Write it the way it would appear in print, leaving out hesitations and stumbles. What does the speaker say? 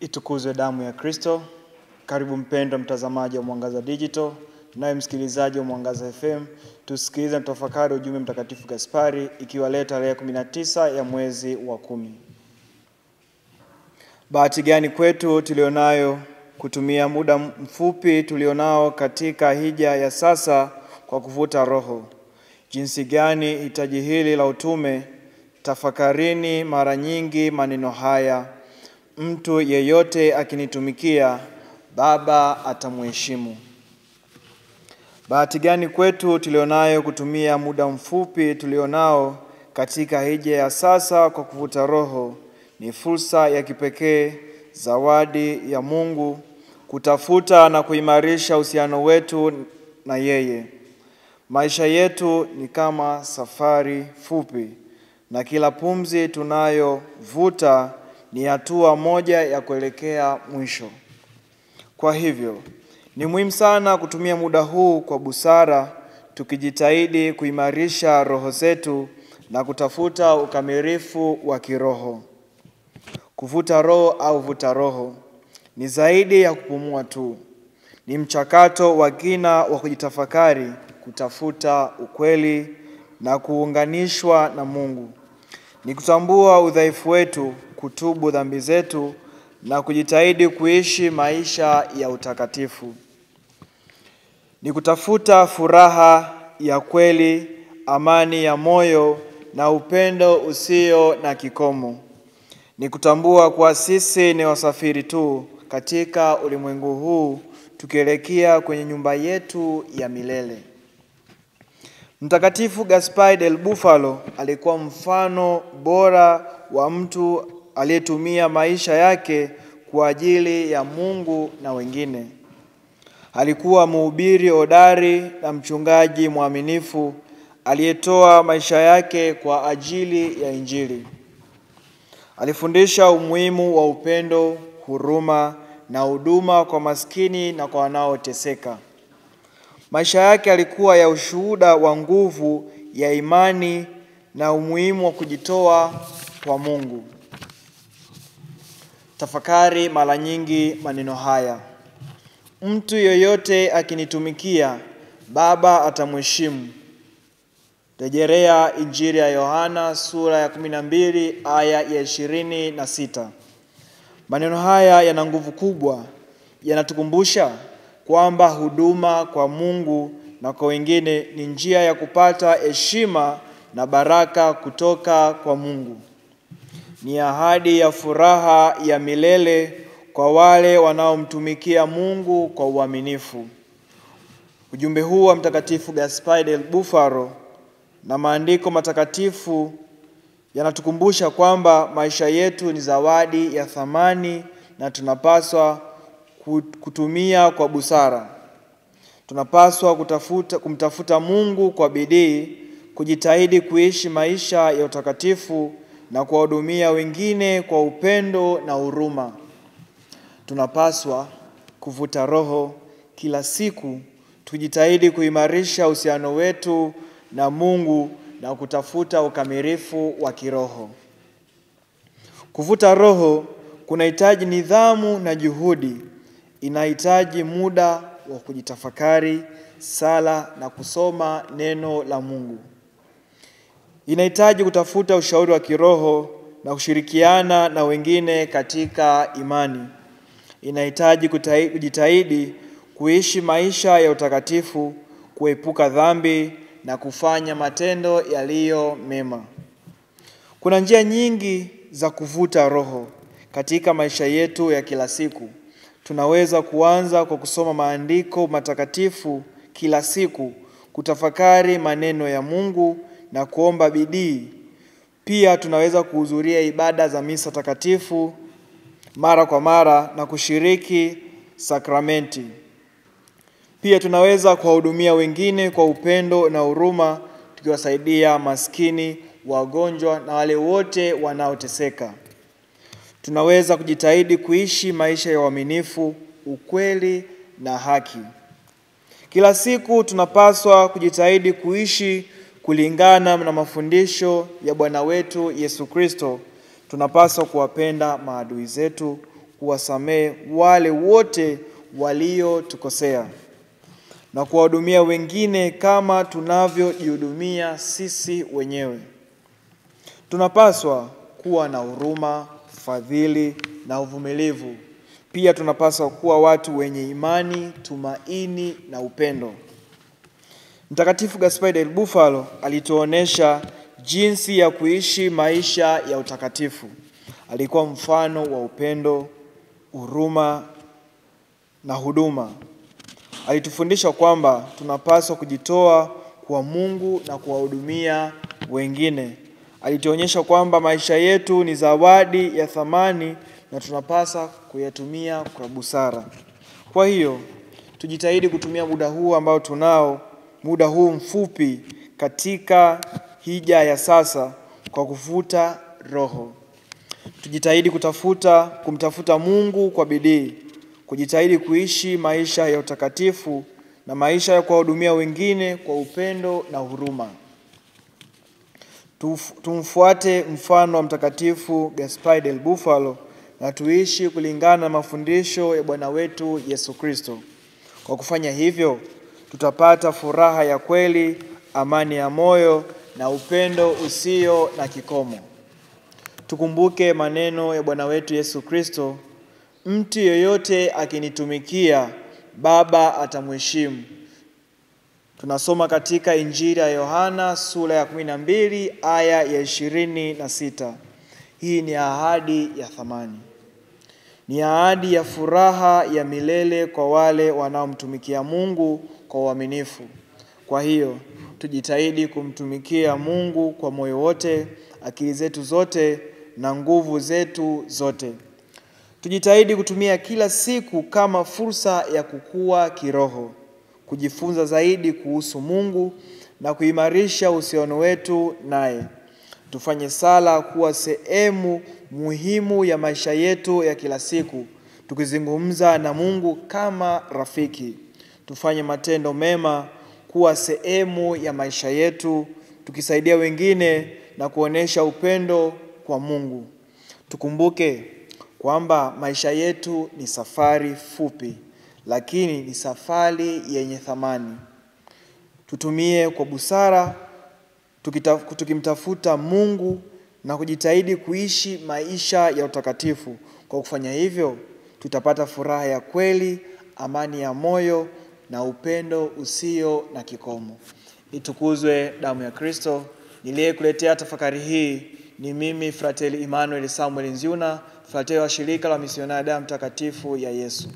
Itukuzwe damu ya Kristo. Karibu mpendwa mtazamaji wa Mwangaza Digital, naye msikilizaji wa Mwangaza FM. Tusikilize na tafakari ujumbe mtakatifu Gaspari, ikiwa leo tarehe 19 ya mwezi wa 10. Bahati gani kwetu tulionayo kutumia muda mfupi tulionao katika hija ya sasa kwa kuvuta roho. Jinsi gani hitaji hili la utume, tafakarini mara nyingi maneno haya: mtu yeyote akinitumikia, Baba atamheshimu. Bahati gani kwetu tulionayo kutumia muda mfupi tulionao katika hija ya sasa kwa kuvuta roho. Ni fursa ya kipekee, zawadi ya Mungu, kutafuta na kuimarisha uhusiano wetu na yeye. Maisha yetu ni kama safari fupi, na kila pumzi tunayovuta ni hatua moja ya kuelekea mwisho. Kwa hivyo, ni muhimu sana kutumia muda huu kwa busara, tukijitahidi kuimarisha roho zetu na kutafuta ukamilifu wa kiroho. Kuvuta roho au vuta roho ni zaidi ya kupumua tu. Ni mchakato wa kina wa kujitafakari, kutafuta ukweli na kuunganishwa na Mungu. Ni kutambua udhaifu wetu, kutubu dhambi zetu na kujitahidi kuishi maisha ya utakatifu. Ni kutafuta furaha ya kweli, amani ya moyo na upendo usio na kikomo. Ni kutambua kuwa sisi ni wasafiri tu katika ulimwengu huu, tukielekea kwenye nyumba yetu ya milele. Mtakatifu Gaspari del Bufalo alikuwa mfano bora wa mtu aliyetumia maisha yake kwa ajili ya Mungu na wengine. Alikuwa mhubiri hodari na mchungaji mwaminifu aliyetoa maisha yake kwa ajili ya Injili. Alifundisha umuhimu wa upendo, huruma na huduma kwa maskini na kwa wanaoteseka. Maisha yake yalikuwa ya ushuhuda wa nguvu ya imani na umuhimu wa kujitoa kwa Mungu. Tafakari mara nyingi maneno haya: mtu yoyote akinitumikia, Baba atamheshimu. Rejelea Injili ya Yohana sura ya 12 aya ya 26. Maneno haya yana nguvu kubwa, yanatukumbusha kwamba huduma kwa Mungu na kwa wengine ni njia ya kupata heshima na baraka kutoka kwa Mungu. Ni ahadi ya furaha ya milele kwa wale wanaomtumikia Mungu kwa uaminifu. Ujumbe huu wa Mtakatifu Gaspari del Bufalo na maandiko matakatifu yanatukumbusha kwamba maisha yetu ni zawadi ya thamani na tunapaswa kutumia kwa busara. Tunapaswa kumtafuta Mungu kwa bidii, kujitahidi kuishi maisha ya utakatifu na kuwahudumia wengine kwa upendo na huruma. Tunapaswa kuvuta roho kila siku, tujitahidi kuimarisha uhusiano wetu na Mungu na kutafuta ukamilifu wa kiroho. Kuvuta roho kunahitaji nidhamu na juhudi. Inahitaji muda wa kujitafakari, sala na kusoma neno la Mungu. Inahitaji kutafuta ushauri wa kiroho na kushirikiana na wengine katika imani. Inahitaji kujitahidi kuishi maisha ya utakatifu, kuepuka dhambi na kufanya matendo yaliyo mema. Kuna njia nyingi za kuvuta roho katika maisha yetu ya kila siku. Tunaweza kuanza kwa kusoma maandiko matakatifu kila siku, kutafakari maneno ya Mungu na kuomba bidii. Pia tunaweza kuhudhuria ibada za misa takatifu mara kwa mara na kushiriki sakramenti. Pia tunaweza kuwahudumia wengine kwa upendo na huruma, tukiwasaidia maskini, wagonjwa na wale wote wanaoteseka. Tunaweza kujitahidi kuishi maisha ya uaminifu, ukweli na haki. Kila siku tunapaswa kujitahidi kuishi kulingana na mafundisho ya Bwana wetu Yesu Kristo. Tunapaswa kuwapenda maadui zetu, kuwasamehe wale wote waliotukosea na kuwahudumia wengine kama tunavyojihudumia sisi wenyewe. Tunapaswa kuwa na huruma, fadhili na uvumilivu. Pia tunapaswa kuwa watu wenye imani, tumaini na upendo. Mtakatifu Gaspari del Bufalo alituonesha jinsi ya kuishi maisha ya utakatifu. Alikuwa mfano wa upendo, huruma na huduma. Alitufundisha kwamba tunapaswa kujitoa kwa Mungu na kuwahudumia wengine. Alituonyesha kwamba maisha yetu ni zawadi ya thamani na tunapaswa kuyatumia kwa busara. Kwa hiyo, tujitahidi kutumia muda huu ambao tunao, muda huu mfupi katika hija ya sasa kwa kuvuta Roho. Tujitahidi kumtafuta Mungu kwa bidii, kujitahidi kuishi maisha ya utakatifu na maisha ya kuwahudumia wengine kwa upendo na huruma. Tumfuate mfano wa Mtakatifu Gaspari del Bufalo na tuishi kulingana na mafundisho ya Bwana wetu Yesu Kristo. Kwa kufanya hivyo, tutapata furaha ya kweli, amani ya moyo na upendo usio na kikomo. Tukumbuke maneno ya Bwana wetu Yesu Kristo, mtu yeyote akinitumikia, Baba atamheshimu. Tunasoma katika Injili ya Yohana sura ya 12 aya ya 26. Hii ni ahadi ya thamani. Ni ahadi ya furaha ya milele kwa wale wanaomtumikia Mungu kwa uaminifu. Kwa hiyo, tujitahidi kumtumikia Mungu kwa moyo wote, akili zetu zote na nguvu zetu zote. Tujitahidi kutumia kila siku kama fursa ya kukua kiroho, kujifunza zaidi kuhusu Mungu na kuimarisha uhusiano wetu naye. Tufanye sala kuwa sehemu muhimu ya maisha yetu ya kila siku, tukizungumza na Mungu kama rafiki. Tufanye matendo mema kuwa sehemu ya maisha yetu, tukisaidia wengine na kuonesha upendo kwa Mungu. Tukumbuke kwamba maisha yetu ni safari fupi, lakini ni safari yenye thamani. Tutumie kwa busara, tukimtafuta Mungu na kujitahidi kuishi maisha ya utakatifu. Kwa kufanya hivyo, tutapata furaha ya kweli, amani ya moyo na upendo usio na kikomo. Itukuzwe damu ya Kristo. Niliyekuletea tafakari hii ni mimi Frateli Emmanuel Samuel Nziuna, frateli wa shirika la misionari damu takatifu ya Yesu.